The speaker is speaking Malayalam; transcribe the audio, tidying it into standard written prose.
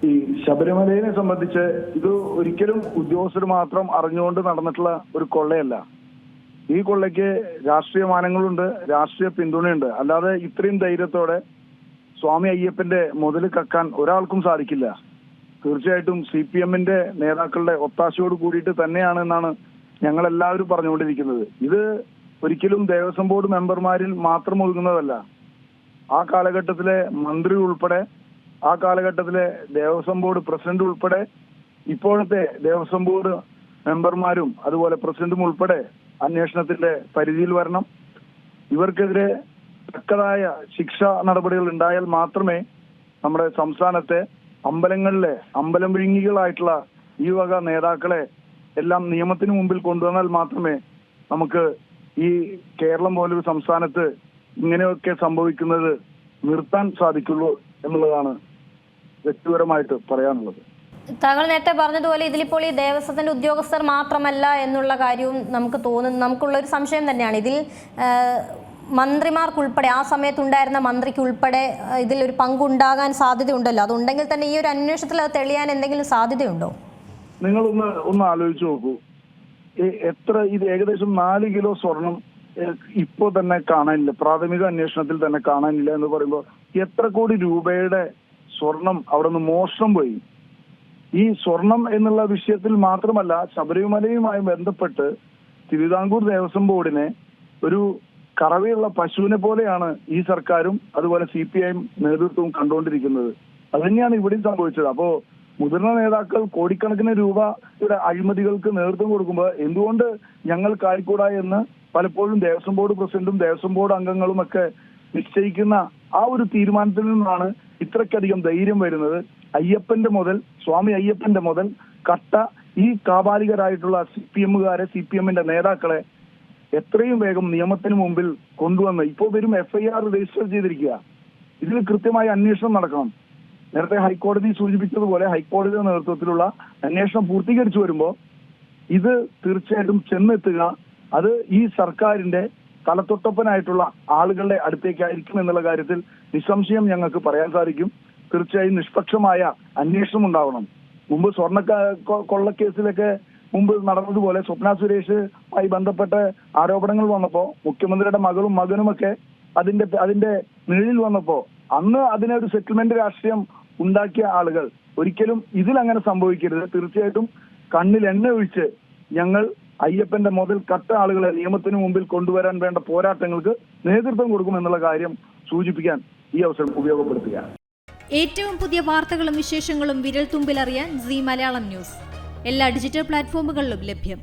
ഈ ശബരിമലയെ സംബന്ധിച്ച് ഇത് ഒരിക്കലും ഉദ്യോഗസ്ഥർ മാത്രം അറിഞ്ഞുകൊണ്ട് നടന്നിട്ടുള്ള ഒരു കൊള്ളയല്ല. ഈ കൊള്ളയ്ക്ക് രാഷ്ട്രീയ മാനങ്ങളുണ്ട്, രാഷ്ട്രീയ പിന്തുണയുണ്ട്. അല്ലാതെ ഇത്രയും ധൈര്യത്തോടെ സ്വാമി അയ്യപ്പന്റെ മുതൽ കക്കാൻ ഒരാൾക്കും സാധിക്കില്ല. തീർച്ചയായിട്ടും CPM-ന്റെ നേതാക്കളുടെ ഒത്താശയോട് കൂടിയിട്ട് തന്നെയാണ് എന്നാണ് ഞങ്ങളെല്ലാവരും പറഞ്ഞുകൊണ്ടിരിക്കുന്നത്. ഇത് ഒരിക്കലും ദേവസ്വം ബോർഡ് മെമ്പർമാരിൽ മാത്രം ഒതുങ്ങുന്നതല്ല. ആ കാലഘട്ടത്തിലെ മന്ത്രി ഉൾപ്പെടെ, ആ കാലഘട്ടത്തിലെ ദേവസ്വം ബോർഡ് പ്രസിഡന്റ് ഉൾപ്പെടെ, ഇപ്പോഴത്തെ ദേവസ്വം ബോർഡ് മെമ്പർമാരും അതുപോലെ പ്രസിഡന്റും ഉൾപ്പെടെ അന്വേഷണത്തിന്റെ പരിധിയിൽ വരണം. ഇവർക്കെതിരെ തക്കതായ ശിക്ഷാ നടപടികൾ ഉണ്ടായാൽ മാത്രമേ നമ്മുടെ സംസ്ഥാനത്തെ അമ്പലങ്ങളിലെ അമ്പലം വിഴുങ്ങികളായിട്ടുള്ള ഈ വക നേതാക്കളെ എല്ലാം നിയമത്തിന് മുമ്പിൽ കൊണ്ടുവന്നാൽ മാത്രമേ നമുക്ക് ഈ കേരളം പോലൊരു സംസ്ഥാനത്ത് ഇങ്ങനെയൊക്കെ സംഭവിക്കുന്നത് നിർത്താൻ സാധിക്കുള്ളൂ എന്നുള്ളതാണ് വ്യക്തിപരമായിട്ട് പറയാനുള്ളത്. താങ്കൾ നേരത്തെ പറഞ്ഞതുപോലെ ഇതിലിപ്പോൾ ഈ ദേവസ്വത്തിന്റെ ഉദ്യോഗസ്ഥർ മാത്രമല്ല എന്നുള്ള കാര്യവും നമുക്കുള്ള ഒരു സംശയം തന്നെയാണ്. ഇതിൽ മന്ത്രിമാർക്കുൾപ്പെടെ, ആ സമയത്തുണ്ടായിരുന്ന മന്ത്രിക്കുൾപ്പെടെ ഇതിലൊരു പങ്കുണ്ടാകാൻ സാധ്യതയുണ്ടല്ലോ. അതുണ്ടെങ്കിൽ തന്നെ ഈ ഒരു അന്വേഷണത്തിൽ അത് തെളിയാൻ എന്തെങ്കിലും സാധ്യതയുണ്ടോ? നിങ്ങൾ ഒന്ന് ആലോചിച്ച് നോക്കൂ. ഇത് ഏകദേശം 4 കിലോ സ്വർണം ഇപ്പോ തന്നെ കാണാനില്ല, പ്രാഥമിക അന്വേഷണത്തിൽ തന്നെ കാണാനില്ല എന്ന് പറയുമ്പോൾ എത്ര കോടി രൂപയുടെ സ്വർണം അവിടെ നിന്ന് മോഷണം പോയി. ഈ സ്വർണം എന്നുള്ള വിഷയത്തിൽ മാത്രമല്ല, ശബരിമലയുമായി ബന്ധപ്പെട്ട് തിരുവിതാംകൂർ ദേവസ്വം ബോർഡിനെ ഒരു കറവയുള്ള പശുവിനെ പോലെയാണ് ഈ സർക്കാരും അതുപോലെ CPI നേതൃത്വവും കണ്ടുകൊണ്ടിരിക്കുന്നത്. അത് തന്നെയാണ് ഇവിടെയും സംഭവിച്ചത്. അപ്പോ മുതിർന്ന നേതാക്കൾ കോടിക്കണക്കിന് രൂപയുടെ അഴിമതികൾക്ക് നേതൃത്വം കൊടുക്കുമ്പോൾ എന്തുകൊണ്ട് ഞങ്ങൾക്ക് ആയിക്കൂടാ എന്ന് പലപ്പോഴും ദേവസ്വം ബോർഡ് പ്രസിഡന്റും ദേവസ്വം ബോർഡ് അംഗങ്ങളും ഒക്കെ നിശ്ചയിക്കുന്ന ആ ഒരു തീരുമാനത്തിൽ നിന്നാണ് ഇത്രയ്ക്കധികം ധൈര്യം വരുന്നത്. അയ്യപ്പന്റെ മുതൽ, സ്വാമി അയ്യപ്പന്റെ മുതൽ കട്ട ഈ കാപാലികരായിട്ടുള്ള CPM-കാരെ, CPM-ന്റെ നേതാക്കളെ എത്രയും വേഗം നിയമത്തിന് മുമ്പിൽ കൊണ്ടുവന്ന് ഇപ്പോൾ വരും FIR രജിസ്റ്റർ ചെയ്തിരിക്കുക. ഇതിൽ കൃത്യമായ അന്വേഷണം നടക്കണം. നേരത്തെ ഹൈക്കോടതി സൂചിപ്പിച്ചതുപോലെ ഹൈക്കോടതിയുടെ നേതൃത്വത്തിലുള്ള അന്വേഷണം പൂർത്തീകരിച്ചു വരുമ്പോൾ ഇത് തീർച്ചയായിട്ടും ചെന്നെത്തുക അത് ഈ സർക്കാരിന്റെ തലത്തൊട്ടപ്പനായിട്ടുള്ള ആളുകളുടെ അടുത്തേക്കായിരിക്കും എന്നുള്ള കാര്യത്തിൽ നിസ്സംശയം ഞങ്ങൾക്ക് പറയാൻ സാധിക്കും. തീർച്ചയായും നിഷ്പക്ഷമായ അന്വേഷണം ഉണ്ടാവണം. മുമ്പ് സ്വർണ്ണ കൊള്ളക്കേസിലൊക്കെ മുമ്പ് നടന്നതുപോലെ സ്വപ്ന സുരേഷുമായി ബന്ധപ്പെട്ട് ആരോപണങ്ങൾ വന്നപ്പോൾ മുഖ്യമന്ത്രിയുടെ മകളും മകനുമൊക്കെ അതിന്റെ നിഴലിൽ വന്നപ്പോൾ അന്ന് അതിനൊരു സെറ്റിൽമെന്റ് രാഷ്ട്രീയം ഉണ്ടാക്കിയ ആളുകൾ ഒരിക്കലും ഇതിലങ്ങനെ സംഭവിക്കരുത്. തീർച്ചയായിട്ടും കണ്ണിൽ എണ്ണ ഒഴിച്ച് ഞങ്ങൾ അയ്യപ്പന്റെ മുതൽ കട്ട ആളുകളെ നിയമത്തിന് മുമ്പിൽ കൊണ്ടുവരാൻ വേണ്ട പോരാട്ടങ്ങൾക്ക് നേതൃത്വം കൊടുക്കുമെന്നുള്ള കാര്യം സൂചിപ്പിക്കാൻ ഈ അവസരം ഉപയോഗപ്പെടുത്തുക. ഏറ്റവും പുതിയ വാർത്തകളും വിശേഷങ്ങളും വിരൽ തുമ്പിലറിയാൻ Zee മലയാളം ന്യൂസ് എല്ലാ ഡിജിറ്റൽ പ്ലാറ്റ്ഫോമുകളിലും ലഭ്യം.